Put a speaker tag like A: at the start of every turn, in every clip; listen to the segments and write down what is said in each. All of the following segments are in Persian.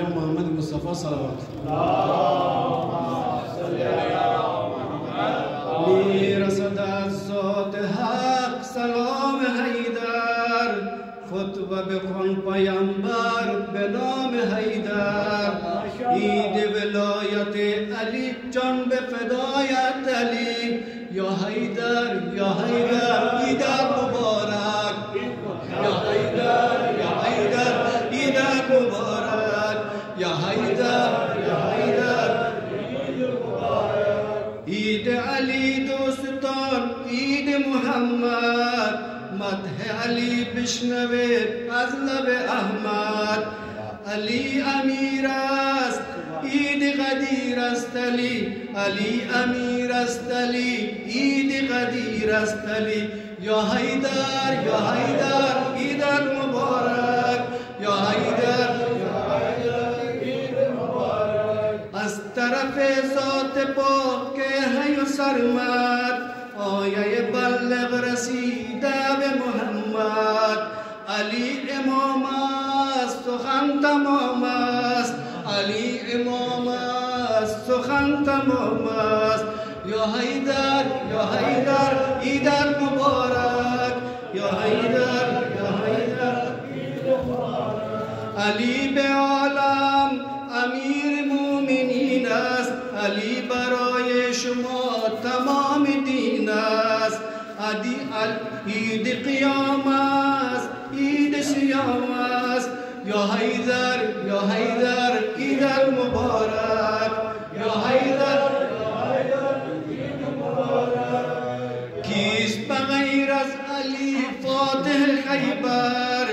A: اولیاء محمد مصطفی صلوات. میرسد از ذات حق سلام حیدر، خطبه بخوان پیامبر به نام حیدر. عید ولایت علی جان به فدایت علی، یا حیدر یا حیدر عیدت مبارک، یا حیدر یا حیدر عیدت مبارک، یا حیدر یا حیدر عید علی دوستان عید محمد، مدح علی بشنوید از لب احمد. علی امیر است عید قدیر است علی، علی امیر است علی عید قدیر است علی. یا حیدر یا حیدر عیدت مبارک، یا حیدر یا حیدر عید مبارک. از طرف ذات پاک حی و سرمد، آیه بلغ رسیده به محمد. علی امام است سخن تمام است، علی امام است سخن تمام است. یا حیدر یا حیدر عیدت مبارک، یا حیدر یا حیدر عید مبارک. علی به عالم امیر مومنین است، علی برای شما تمام دین است. عید قیام است عید صیام است، یا حیدر یا حیدر عیدت مبارک، یا حیدر یا حیدر عید مبارک. کیست بغیر از علی فاتح خیبر،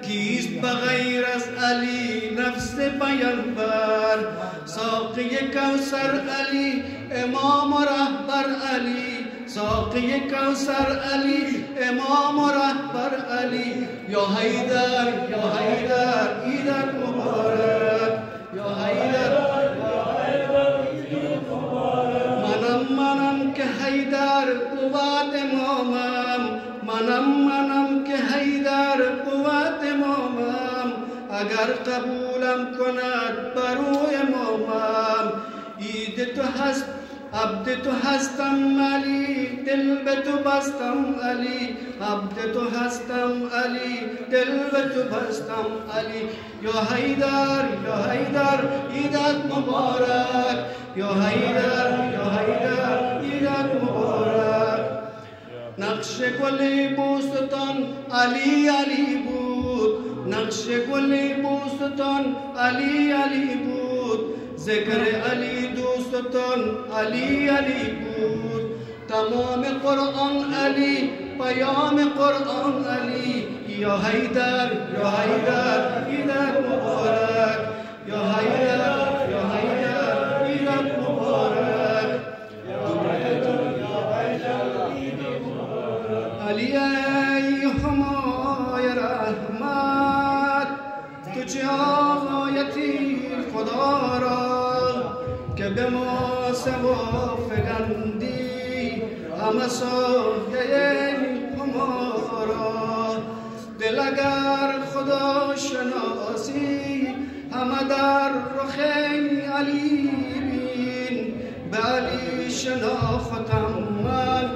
A: کیست بغیر از علی نفس پیامبر. ساقی کوثر علی امام و رهبر علی، ساقی کوثر علی امام و رهبر علی. یا حیدر یا حیدر عیدت مبارک، یا حیدر یا حیدر عید مبارک. منم که حیدر قوت امامم، منم که حیدر قوت امامم. اگر قبولم کند برو امامم. عید تو هست عبد تو هستم علی، دل به تو بستم علی، عبد تو هستم علی، دل به تو بستم علی. یا حیدر یا حیدر عیدت مبارک، یا حیدر یا حیدر عیدت مبارک. نقش گل بوستان علی علی بود، نقش گل بوستان علی علی بود. ذکر علی دوستان علی علی بود. تمام قرآن علی پیام قرآن علی. یا حیدر یا حیدر عیدت مبارک، یا حیدر یا حیدر عیدت مبارک. علی ای همای رحمت، تو چه آیتی خدا را که به ما سوا فگندی، همه سایه ما را. دل اگر خدا شناسی همه در رخ علی بین. به علی شناختم من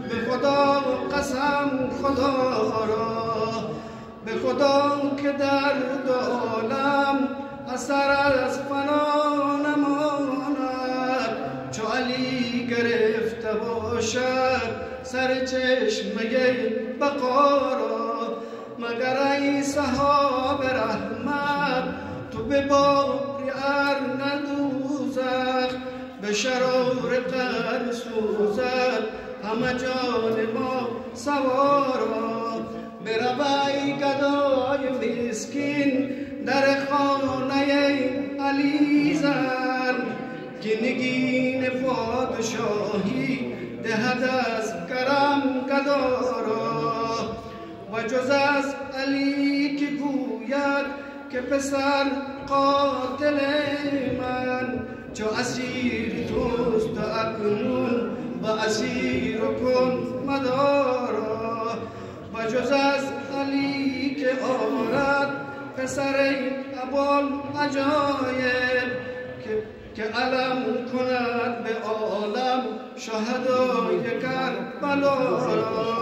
A: به خدا قسم خدا را، به خدا که در دو عالم اثر از فنا نماند. چو علی گرفته باشد سر چشمه بقا را، مگر ای صحاب رحمت تو به باری ارن دوزخ. به شرار قر سوزد همه جان ما سوارا. بروی گدای مسکین در خانه علی زن، که نگین پادشاهی دهد از کرم گدارا. و جز از علی که گوید که پسر قاتل من، چو اسیر توست اکنون و اسیر کن مدارا. و جز از علی که آرد پسر ابوال عجایب که علم کند به عالم شهدای کربلا را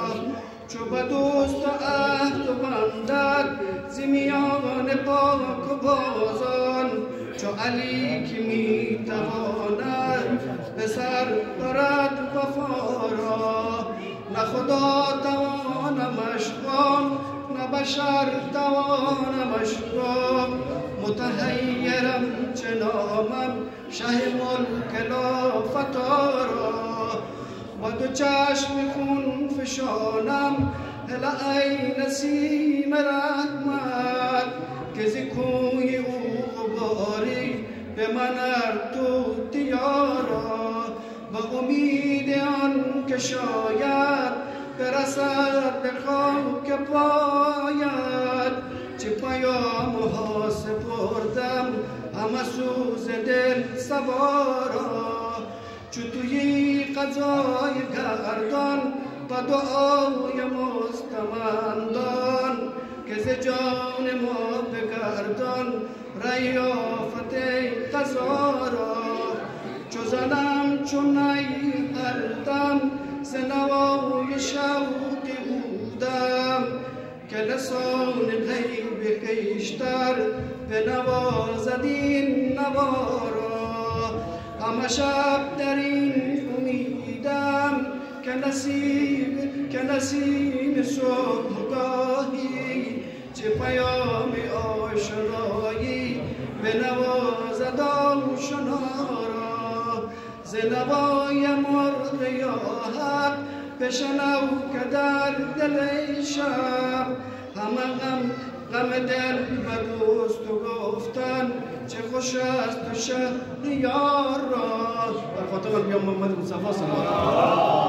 A: چو به دوست و عهد و بندد ز میان پاک و بازان چو علی که می تواند به سر برد وفا را نه خدا توانمش خواند نه بشر توانمش گفت متحیرم چه نامم شه ملک لافتا را با دو چشم خون فشانم هله ای نسیم رحمت که ز کوی او غباری به من تو دیارا و امید آن که شاید برسد به خاک پاید چه پیام ها سپردم همه سوز دل سوارا چو توی قضای گردان و دعای مستمندان که ز جان ما بگردان ریافت قضا را چو زنم چو نی قلدم ز نوای شوقی بودم که لسان غیب خویشتر بنوازد این نوا را همه شب در این امیدم که نسیم صبحگاهی چه پیام آشنایی بنوازد آشنا را ز نوای مرغ یا حق بشنو که در دل شب همه غم دل و دوست و گفتن چه خوش است و شهریار را. در خاطر محمد مصطفی صلی الله علیه و